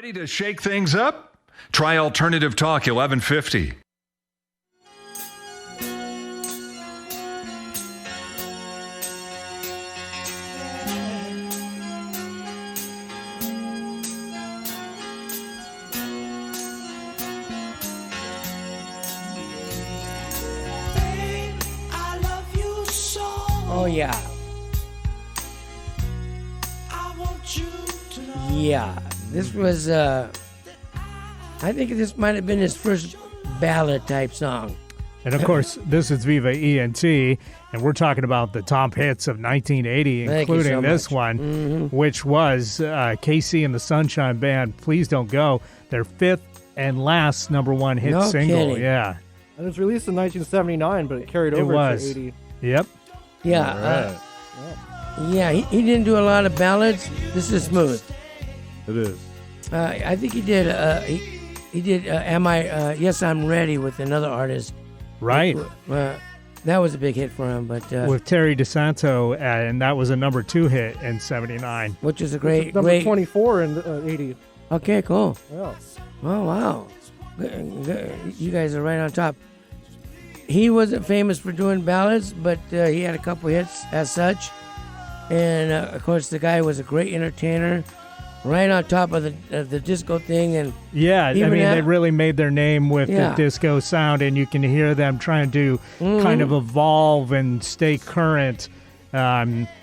Ready to shake things up? Try Alternative Talk 1150. Oh, yeah. Yeah. This was, I think this might have been his first ballad-type song. And, of course, this is Viva ENT, and we're talking about the top hits of 1980, including this one, which was KC and the Sunshine Band, Please Don't Go, their fifth and last number one hit single. Kidding. Yeah. And it was released in 1979, but it carried over to 80. Yep. Yeah. Yeah, he didn't do a lot of ballads. This is smooth. It is. I think he did. He did. Yes, I'm Ready with another artist. Right. That was a big hit for him, but with Terry DeSanto, and that was a number 2 hit in '79, which is a great number 24 in 80. Okay, cool. Yeah. Oh wow, you guys are right on top. He wasn't famous for doing ballads, but he had a couple hits as such, and of course the guy was a great entertainer. Right on top of the disco thing, and yeah, I mean they really made their name with the disco sound, and you can hear them trying to kind of evolve and stay current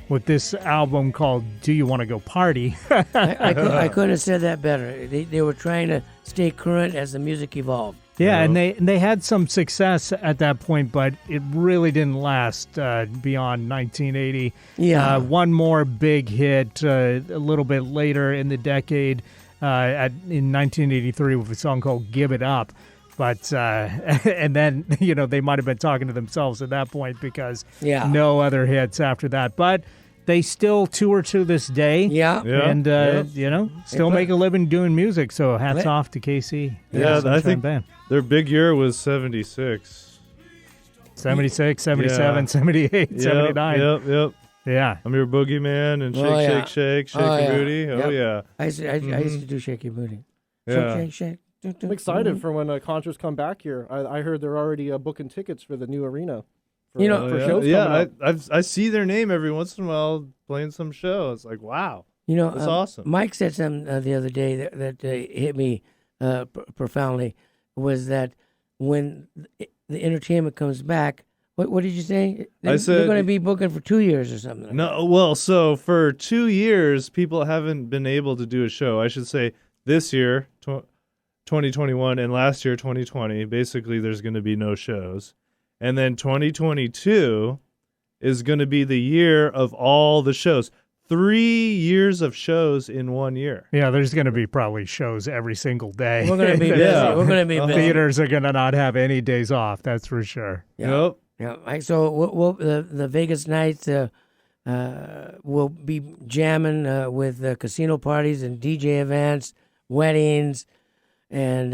with this album called "Do You Want to Go Party?" I couldn't have said that better. They were trying to stay current as the music evolved. Yeah, and they had some success at that point, but it really didn't last beyond 1980. Yeah. One more big hit a little bit later in the decade in 1983 with a song called Give It Up. But, and then, they might have been talking to themselves at that point because no other hits after that. But they still tour to this day. Yeah. And, still make a living doing music. So hats off to KC. Yeah, I think their big year was 76. 76, 77, 78, 79. Yep. Yeah. I'm your boogeyman and shake booty. Oh, yeah. I used to do shaky booty. Yeah. Shake. I'm excited for when Contras come back here. I heard they're already booking tickets for the new arena. For shows coming up. I see their name every once in a while playing some show. It's like, wow. That's awesome. Mike said something the other day that hit me profoundly, was that when the entertainment comes back, what did you say? I said they're going to be booking for 2 years or something. Like no, well, so for 2 years, people haven't been able to do a show. I should say this year, 2021, and last year, 2020, basically there's going to be no shows. And then 2022 is going to be the year of all the shows. 3 years of shows in 1 year. Yeah, there's going to be probably shows every single day. We're going to be busy. We're going to be busy. Theaters are going to not have any days off, that's for sure. Yep. Yeah. So the Vegas nights will be jamming with casino parties and DJ events, weddings, and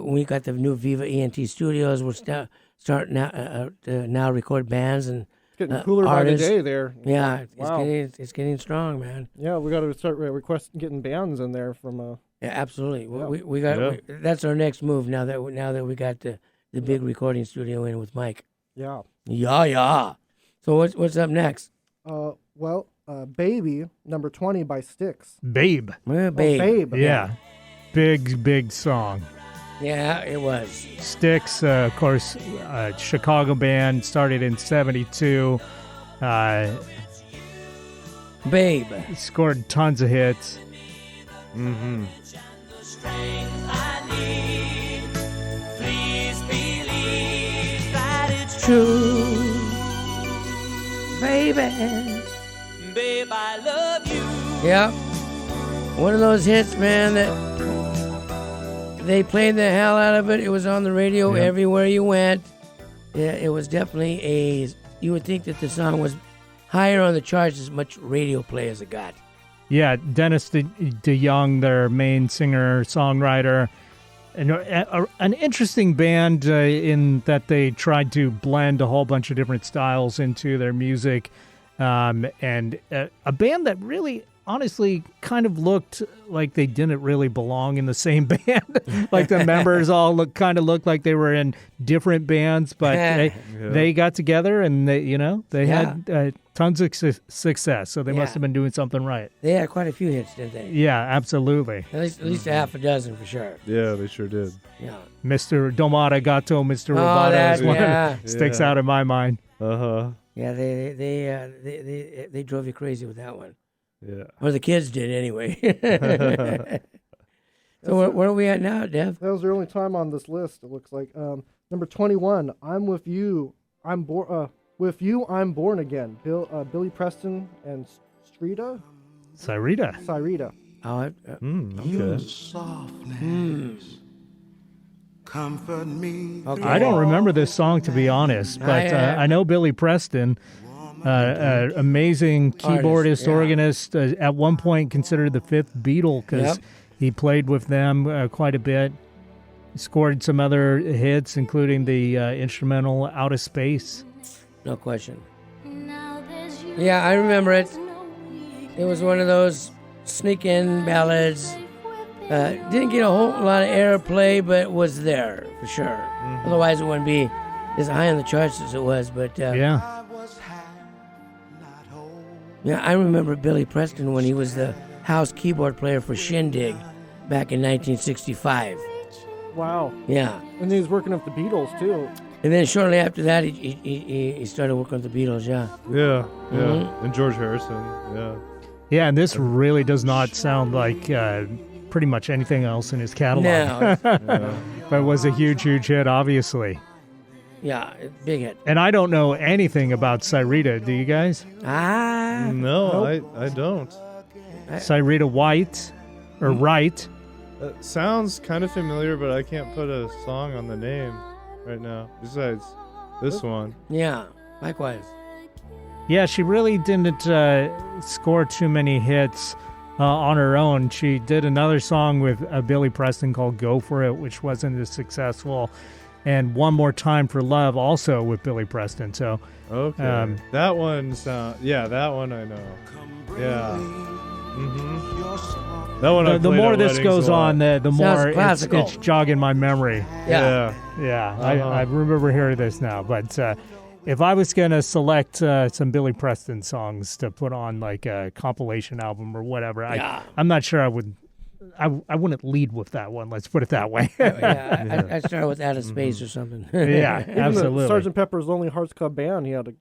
we got the new Viva ENT studios. We're starting now record bands and it's getting cooler artists. by the day there. Yeah, wow. it's getting strong, man. Yeah, we got to start getting bands in there from. Yeah, absolutely. Yeah. We got that's our next move now that we got the big recording studio in with Mike. Yeah. Yeah. So what's up next? Baby, number 20 by Styx. Babe. Babe. Yeah. Big song. Yeah, it was. Styx, of course, Chicago band, started in 72. Babe. Scored tons of hits. Mm-hmm. True. Baby. Babe, I love you. Yeah. One of those hits, man, that they played the hell out of it. It was on the radio everywhere you went. Yeah, it was definitely you would think that the song was higher on the charts as much radio play as it got. Yeah, Dennis DeYoung, their main singer-songwriter. An interesting band in that they tried to blend a whole bunch of different styles into their music. And a band that really honestly kind of looked like they didn't really belong in the same band. Like the members all looked like they were in different bands, but they got together and they had tons of success. So they must have been doing something right. They had quite a few hits, didn't they? Yeah, absolutely. At least a half a dozen for sure. Yeah, they sure did. Yeah. Mr. Domata Gato, Mr. Roboto is one that sticks out in my mind. Yeah, they drove you crazy with that one. Yeah. Or the kids did anyway. So where are we at now, Dev? That was their only time on this list, it looks like. Number 21, I'm With You. With You, I'm Born Again. Billy Preston and Cyrita. Oh, Okay. Comfort me. okay. I don't remember this song, to be honest, but I know Billy Preston, amazing keyboardist, organist, at one point considered the fifth Beatle because he played with them quite a bit. He scored some other hits, including the instrumental Out of Space. No question. Yeah, I remember it. It was one of those sneak-in ballads. Didn't get a whole lot of airplay, but was there for sure. Mm-hmm. Otherwise, it wouldn't be as high on the charts as it was. But yeah, I remember Billy Preston when he was the house keyboard player for Shindig back in 1965. Wow. Yeah. And he was working with the Beatles, too. And then shortly after that, he started working with the Beatles, Yeah. Mm-hmm. And George Harrison, Yeah, and this really does not sound like pretty much anything else in his catalog. No. But it was a huge, huge hit, obviously. Yeah, big hit. And I don't know anything about Cyrita. Do you guys? No, I don't. Cyrita White, or Wright. Sounds kind of familiar, but I can't put a song on the name right now, besides this one. Yeah, likewise. Yeah, she really didn't score too many hits on her own. She did another song with Billy Preston called Go For It, which wasn't as successful. And One More Time for Love, also with Billy Preston. So, okay. That one that one I know. Yeah. Mm-hmm. That one the more this goes on, the more classical. it's jogging my memory. Yeah. I remember hearing this now. But if I was going to select some Billy Preston songs to put on like a compilation album or whatever, I'm not sure I would. I wouldn't lead with that one. Let's put it that way. I'd start with Out of Space or something. Yeah, absolutely. Sgt. Pepper's Lonely Hearts Club Band, he had a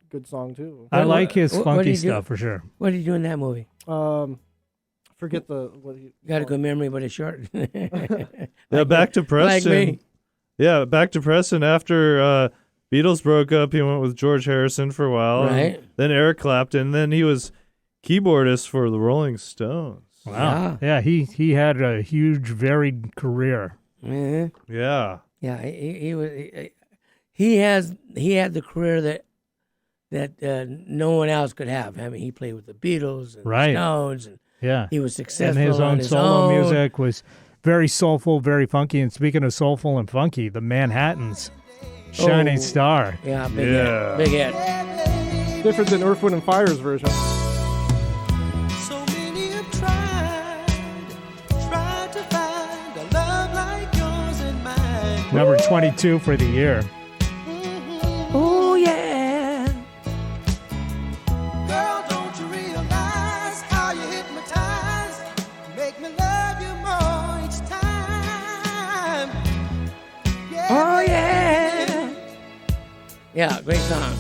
good song too. I like his funky stuff for sure. What did he do in that movie? Forget what he got a good memory, but it's short. Back to Preston. Like me. Yeah, back to Preston after Beatles broke up. He went with George Harrison for a while. Right. Then Eric Clapton. Then he was keyboardist for the Rolling Stones. Wow. Yeah, he had a huge, varied career. Mm-hmm. Yeah. Yeah, he had the career that no one else could have. I mean, he played with the Beatles and the Stones, and he was successful. And his own on his solo own. music was very soulful, very funky. And speaking of soulful and funky, the Manhattans, Shining Star. Yeah, big hit. Different than Earth, Wind & Fire's version. Number 22 for the year. Oh, yeah. Girl, don't you realize how you hypnotize? Make me love you more each time. Yeah. Oh, yeah. Yeah, great song.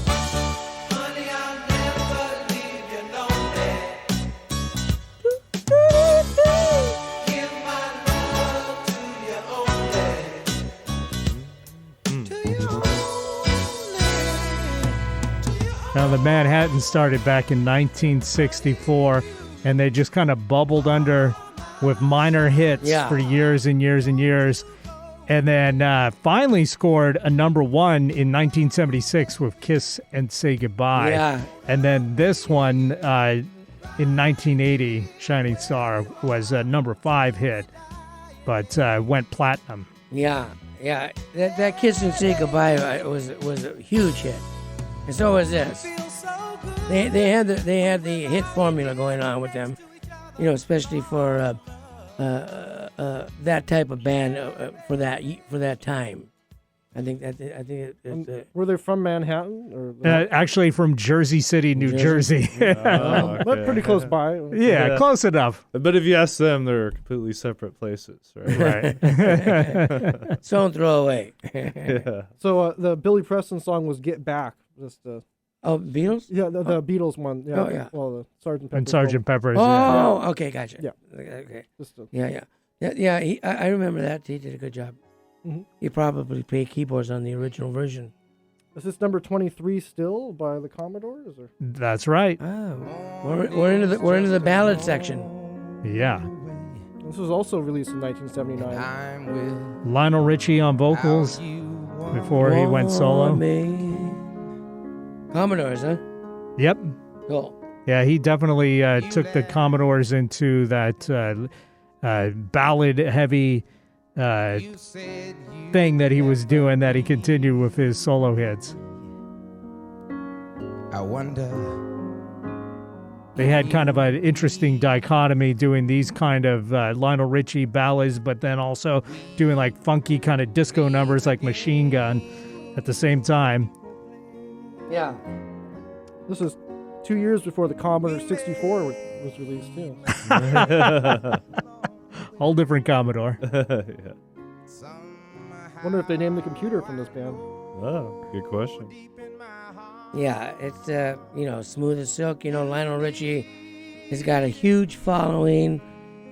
Honey, I'll never leave you lonely. Give my love to you only. Now, the Manhattans started back in 1964, and they just kind of bubbled under with minor hits for years and years and years. And then finally scored a number one in 1976 with Kiss and Say Goodbye. Yeah. And then this one in 1980, Shining Star, was a number 5 hit, but went platinum. Yeah. That Kiss and Say Goodbye was a huge hit. And so was this. They had the hit formula going on with them. especially for that type of band for that time. I think Were they from Manhattan or? Actually, from Jersey City, New Jersey. Oh, But pretty close by. Yeah, Yeah. close enough. But if you ask them, they're completely separate places, right? Right. Don't throw away. Yeah. So the Billy Preston song was "Get Back." Just Oh, Beatles? yeah, the Beatles one. Yeah. Oh, yeah. Well, the Sgt. Pepper's And Sergeant Pepper's. Oh, Yeah. okay, gotcha. Yeah. Okay. Just Yeah. I remember that. He did a good job. Mhm. He probably played keyboards on the original version. Is this number 23 still by the Commodores? Or? That's right. Oh, we're into the ballad section. Yeah. This was also released in 1979. Lionel Richie on vocals before he went solo. Commodores, huh? Yep. Cool. Yeah, he definitely took the Commodores into that ballad-heavy thing that he was doing that he continued with his solo hits. I wonder. They had kind of an interesting dichotomy doing these kind of Lionel Richie ballads, but then also doing like funky kind of disco numbers like Machine Gun at the same time. Yeah. This is 2 years before the Commodore 64 was released too. Whole different Commodore. Yeah. Wonder if they named the computer from this band. Oh, good question. Yeah, it's Smooth as Silk. Lionel Richie, he's got a huge following.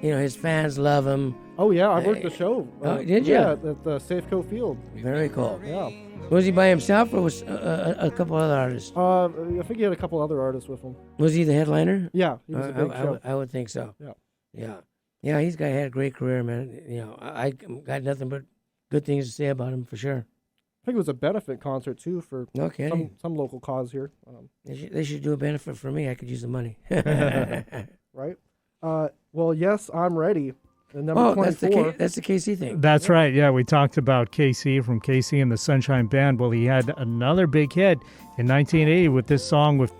His fans love him. Oh yeah, I worked the show. Oh, did you? Yeah, at the Safeco Field. Very cool. Yeah. Was he by himself or was a couple other artists? I think he had a couple other artists with him. Was he the headliner? Yeah, he was a big show. I would think so. Yeah. Yeah. He's had a great career, man. I got nothing but good things to say about him for sure. I think it was a benefit concert too for No kidding. some local cause here. They should do a benefit for me. I could use the money. Right? Well, yes, I'm ready. And number 24. That's the KC thing. That's right. Yeah, we talked about KC from KC and the Sunshine Band. Well, he had another big hit in 1980 with this song with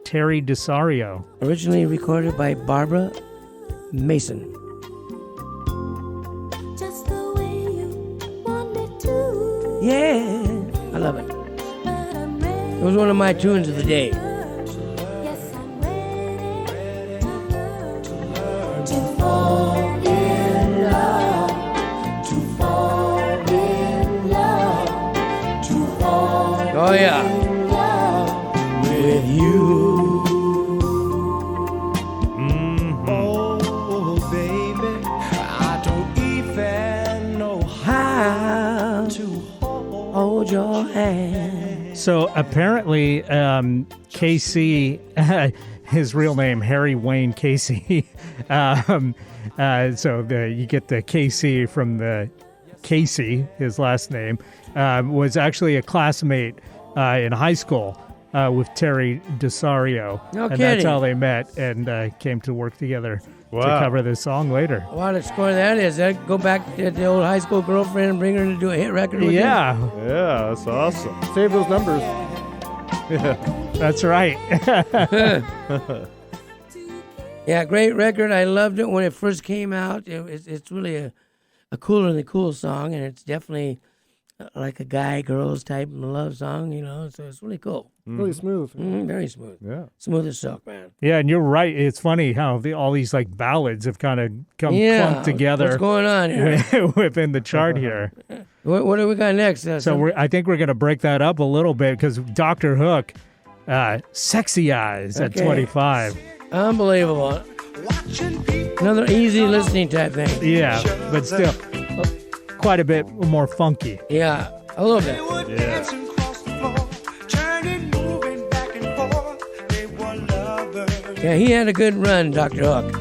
Terry DeSario. Originally recorded by Barbara Mason. Just the way you want me to. Yeah, I love it. But I'm ready. It was one of my tunes of the day. Yes, I'm ready to fall in love. To fall in love. To fall Oh yeah, in love. with you. Oh, baby, I don't even know How to hold. hold your hand. So apparently, KC, his real name, Harry Wayne Casey. You get the KC from the Casey, his last name, was actually a classmate in high school with Terry DeSario. No and that's kidding. how they met and came to work together to Wow. cover this song later. What a score that is. That go back to the old high school girlfriend and bring her to do a hit record with you? Yeah, Yeah, that's awesome. Save those numbers. that's right. Yeah, great record. I loved it when it first came out. It's really a cooler than cool song, and it's definitely like a guy-girls type of love song, so it's really cool. Really smooth. Very smooth. Yeah. Smooth as silk, man. Yeah, and you're right. It's funny how all these like ballads have kind of come clumped together What's going on here? within the chart here. What do we got next? I think we're going to break that up a little bit because Dr. Hook, Sexy Eyes at Okay. 25. Unbelievable. Another easy listening type thing. Yeah, but still quite a bit more funky. Yeah, a little bit. Yeah. Yeah, he had a good run, Dr. Hook.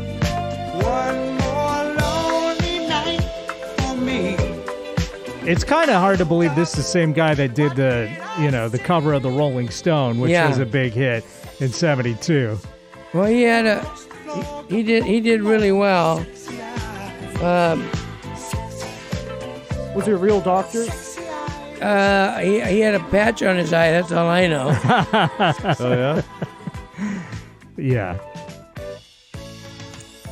It's kind of hard to believe this is the same guy that did the cover of the Rolling Stone, which Yeah. was a big hit in 72. Well, he had he did really well. Was he a real doctor? He had a patch on his eye. That's all I know. Oh, yeah? Yeah.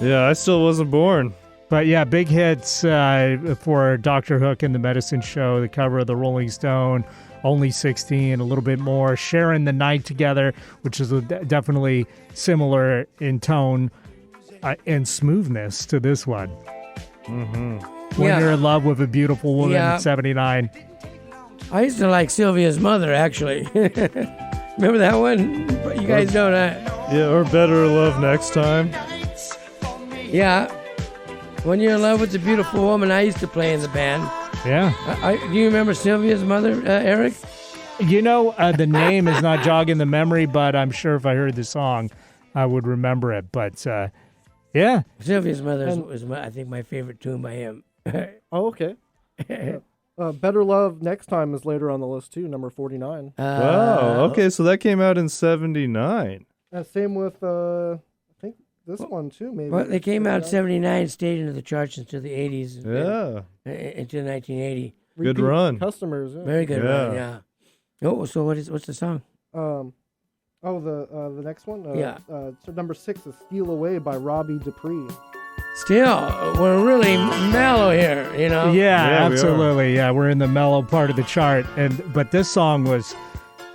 Yeah, I still wasn't born. But yeah, big hits for Dr. Hook and the Medicine Show, the cover of the Rolling Stone, Only 16, a little bit more, Sharing the Night Together, which is definitely similar in tone and smoothness to this one. When You're in Love with a Beautiful Woman, 79. I used to like Sylvia's mother, actually. Remember that one? You guys know that. Yeah, or Better Love Next Time. Yeah. When You're in Love with a Beautiful Woman, I used to play in the band. Yeah. Do you remember Sylvia's mother, Eric? You know, the name is not jogging the memory, but I'm sure if I heard the song, I would remember it. But, yeah. Sylvia's mother was I think, my favorite tune by him. Oh, okay. Better Love Next Time is later on the list, too, number 49. Wow, okay, so that came out in 79. Same with, I think, this one, too, maybe. Well, they came out in 79, stayed into the charts into the 80s. Yeah. Into 1980. Good Repeat run. Customers, yeah. Very good run, yeah. Oh, so what's the song? The next one? So number 6 is Steal Away by Robbie Dupree. Still, we're really mellow here, you know? Yeah, absolutely. Yeah, we're in the mellow part of the chart. But this song was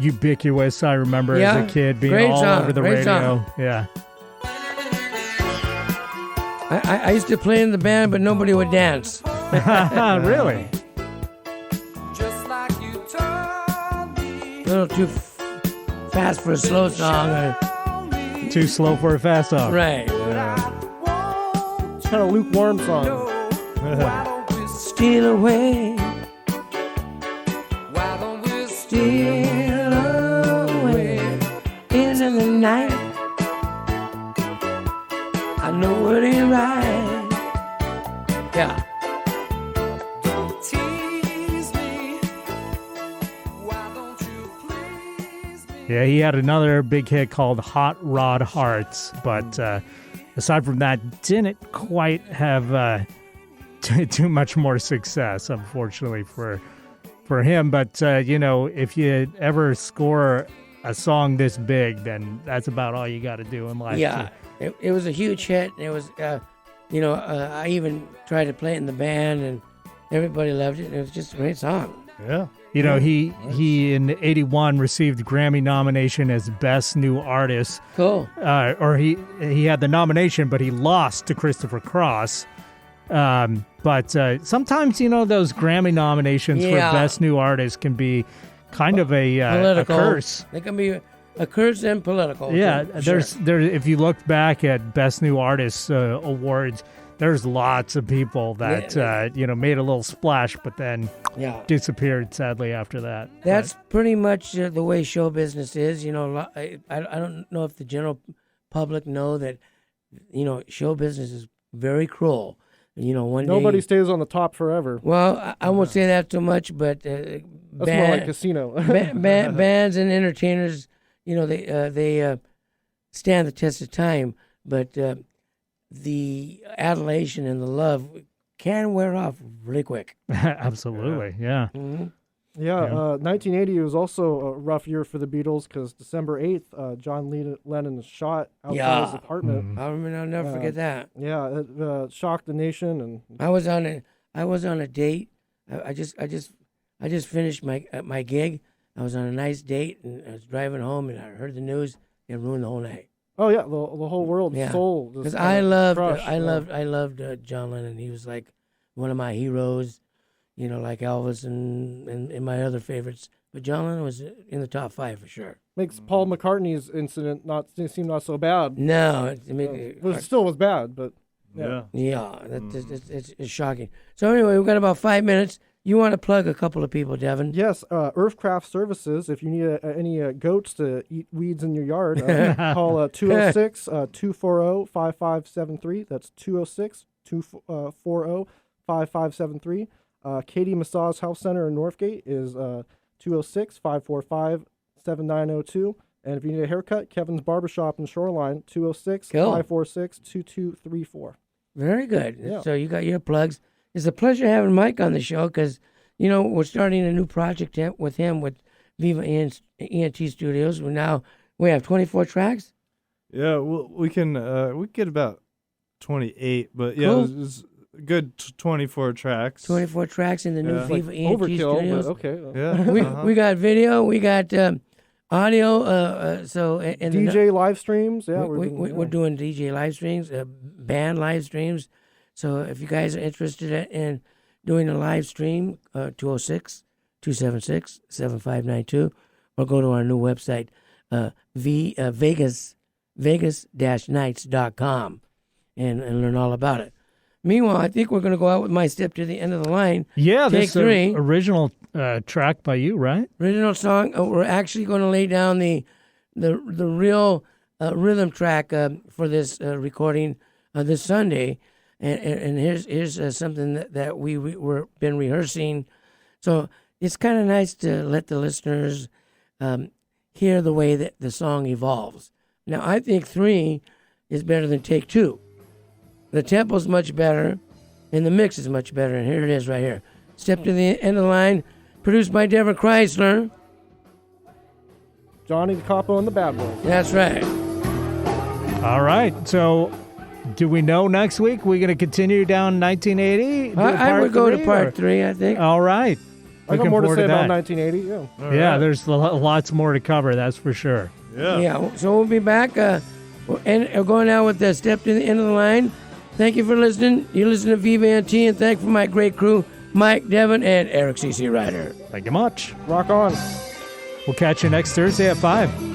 ubiquitous, I remember, as a kid, being all over the radio. Song. Yeah. I used to play in the band, but nobody would dance. Really? A little too fast for a slow song. Too slow for a fast song. Right. It's kind of lukewarm song. Steal away. Steal away into the night. I know what ain't right. Yeah. Don't tease me. Why don't you please me? Yeah, he had another big hit called Hot Rod Hearts, but aside from that, didn't quite have too much more success, unfortunately, for him. But, if you ever score a song this big, then that's about all you got to do in life. Yeah, it was a huge hit. It was, I even tried to play it in the band, and everybody loved it. And it was just a great song. Yeah. He in '81 received Grammy nomination as Best New Artist. Cool. Or he had the nomination, but he lost to Christopher Cross. But sometimes, those Grammy nominations for Best New Artist can be kind of a curse. They can be a curse and political. Yeah, Sure. there. If you look back at Best New Artist awards, there's lots of people that made a little splash, but then disappeared sadly after that. That's pretty much the way show business is. I don't know if the general public know that, show business is very cruel. Nobody stays on the top forever. Well, I won't say that too much, but that's more like casino. Bands and entertainers, they stand the test of time, but the adulation and the love can wear off really quick. Absolutely, yeah. Mm-hmm. Yeah, 1980 was also a rough year for the Beatles because December 8th, John Lennon was shot outside his apartment. I'll never forget that. Yeah, it shocked the nation. And I was on a date. I just finished my gig. I was on a nice date, and I was driving home, and I heard the news. It ruined the whole night. Oh yeah, the whole world's soul. Because I loved John Lennon. He was like one of my heroes. Like Elvis and my other favorites. But John Lennon was in the top 5 for sure. Makes Paul McCartney's incident seem not so bad. No. It still was bad, but yeah. Yeah, it's shocking. So anyway, we've got about 5 minutes. You want to plug a couple of people, Devin? Yes, Earthcraft Services. If you need any goats to eat weeds in your yard, call 206-240-5573. That's 206-240-5573. Katie Massage Health Center in Northgate is 206-545-7902. And if you need a haircut, Kevin's Barbershop in Shoreline, 206-546-2234. Very good. Yeah. So you got your plugs. It's a pleasure having Mike on the show because, we're starting a new project with him with Viva ENT Studios. We have 24 tracks. Yeah, well, we get about 28, but yeah, Cool. it was good 24 tracks. 24 tracks in the new Yeah. Viva ENT Overkill, studios. but okay. Yeah. We got video, we got audio. So and the- DJ live streams. Yeah, we're doing DJ live streams, band live streams. So if you guys are interested in doing a live stream, 206-276-7592, or go to our new website, vegas-nights.com, and learn all about it. Meanwhile, I think we're going to go out with My Step to the End of the Line. Yeah, Take this three. original track by you, right? Original song. We're actually going to lay down the real rhythm track for this recording this Sunday, and here's something that we're been rehearsing. So it's kind of nice to let the listeners hear the way that the song evolves. Now I think 3 is better than take 2. The tempo's much better, and the mix is much better. And here it is right here. Step to the End of the Line, produced by Devin Creisler. Johnny the Capo and the Bad Boys. That's right. All right. So, do we know next week we're going to continue down 1980? I would go to part 3, I think. All right. I got Looking more to forward say about that. 1980. Yeah. Yeah, there's lots more to cover, that's for sure. Yeah. Yeah, so we'll be back. And we're going out with the Step to the End of the Line. Thank you for listening. You listen to Viva ENT, and thank you for my great crew, Mike, Devin, and Eric C.C. Reidar. Thank you much. Rock on. We'll catch you next Thursday at 5.